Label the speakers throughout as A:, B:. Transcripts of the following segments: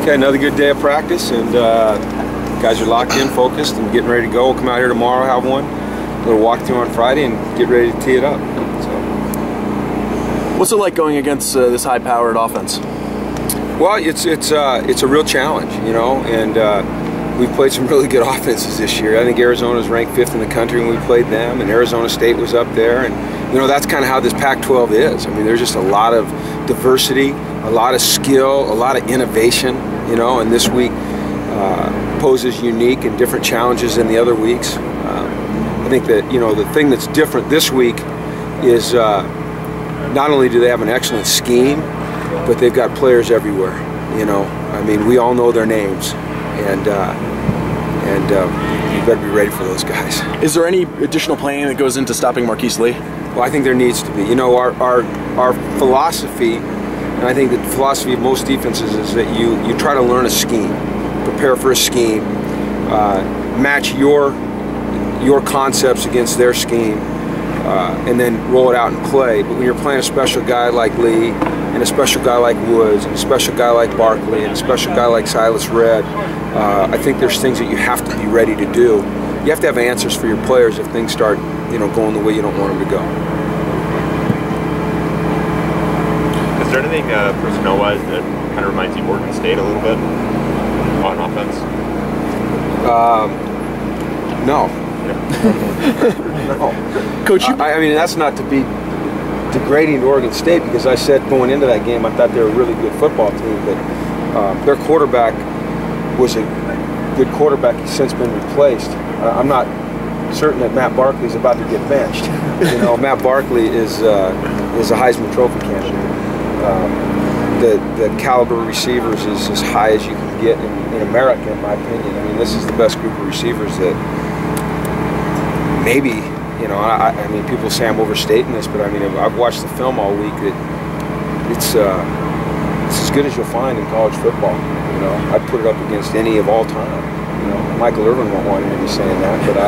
A: Okay, another good day of practice, and guys are locked in, focused, and getting ready to go. We'll come out here tomorrow, have one, a little walkthrough on Friday, and get ready to tee it up. So,
B: what's it like going against this high-powered offense?
A: Well, it's a real challenge, you know, and we've played some really good offenses this year. I think Arizona's ranked 5th in the country when we played them, and Arizona State was up there, and you know that's kind of how this Pac-12 is. I mean, there's just a lot of diversity, a lot of skill, a lot of innovation, you know, and this week poses unique and different challenges than the other weeks. I think that, you know, the thing that's different this week is not only do they have an excellent scheme, but they've got players everywhere, you know. I mean, we all know their names, and you better be ready for those guys.
B: Is there any additional planning that goes into stopping Marquise Lee?
A: Well, I think there needs to be. You know, our philosophy, and I think the philosophy of most defenses is that you try to learn a scheme, prepare for a scheme, match your concepts against their scheme, and then roll it out and play. But when you're playing a special guy like Lee, and a special guy like Woods, and a special guy like Barkley, and a special guy like Silas Redd, I think there's things that you have to be ready to do. You have to have answers for your players if things start, you know, going the way you don't want them to go.
C: Is there anything personnel-wise that kind of reminds you of Oregon State a little bit on offense?
A: No. No.
B: Coach,
A: I mean, that's not to be degrading to Oregon State, because I said going into that game I thought they were a really good football team, but their quarterback was a good quarterback. He's since been replaced. I'm not certain that Matt Barkley's about to get benched. You know, Matt Barkley is a Heisman Trophy candidate. The caliber of receivers is as high as you can get in America, in my opinion. I mean, this is the best group of receivers that maybe, you know, I mean, people say I'm overstating this, but I mean, I've watched the film all week. It's as good as you'll find in college football. You know, I'd put it up against any of all time. You know, Michael Irvin won't want to hear me saying that, but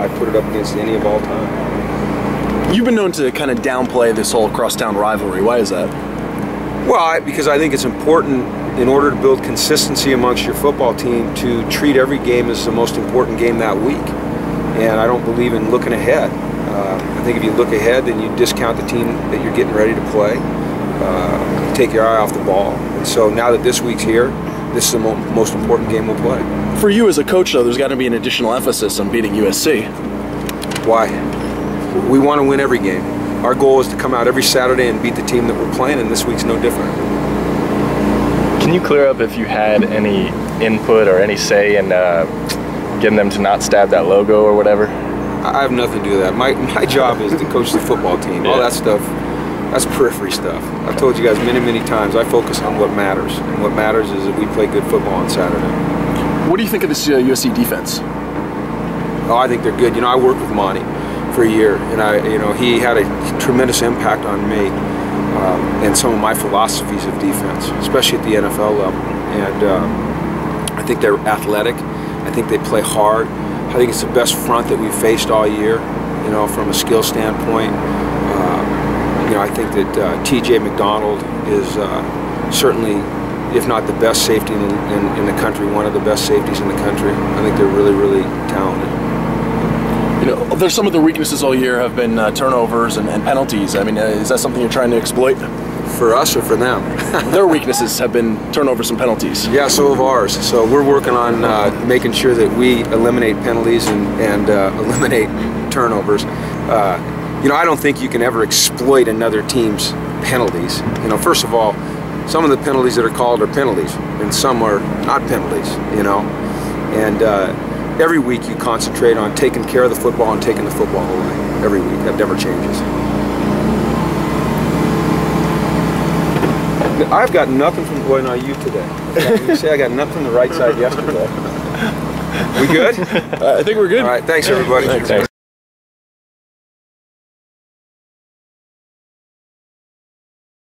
A: I put it up against any of all time.
B: You've been known to kind of downplay this whole crosstown rivalry. Why is that?
A: Well, because I think it's important, in order to build consistency amongst your football team, to treat every game as the most important game that week. And I don't believe in looking ahead. I think if you look ahead, then you discount the team that you're getting ready to play, take your eye off the ball. And so now that this week's here, this is the most important game we'll play.
B: For you as a coach, though, there's got to be an additional emphasis on beating USC.
A: Why? We want to win every game. Our goal is to come out every Saturday and beat the team that we're playing, and this week's no different.
D: Can you clear up if you had any input or any say in getting them to not stab that logo or whatever?
A: I have nothing to do with that. My job is to coach the football team. All that stuff, that's periphery stuff. I've told you guys many, many times, I focus on what matters. And what matters is that we play good football on Saturday.
B: What do you think of this USC defense?
A: Oh, I think they're good. You know, I worked with Monty for a year, and he had a tremendous impact on me and some of my philosophies of defense, especially at the NFL level. And I think they're athletic. I think they play hard. I think it's the best front that we've faced all year, you know, from a skill standpoint. You know, I think that T.J. McDonald is certainly, if not the best safety in the country, one of the best safeties in the country. I think they're really, really talented.
B: You know, there's some of the weaknesses all year have been turnovers and penalties. I mean, is that something you're trying to exploit?
A: For us or for them?
B: Their weaknesses have been turnovers and penalties.
A: Yeah, so have ours. So we're working on making sure that we eliminate penalties and eliminate turnovers. You know, I don't think you can ever exploit another team's penalties. You know, first of all, some of the penalties that are called are penalties, and some are not penalties, you know. And every week you concentrate on taking care of the football and taking the football away. Every week. That never changes. I've got nothing from going on you today. You say I got nothing from the right side yesterday. We good?
B: I think we're good.
A: All right, thanks everybody.
D: Thanks.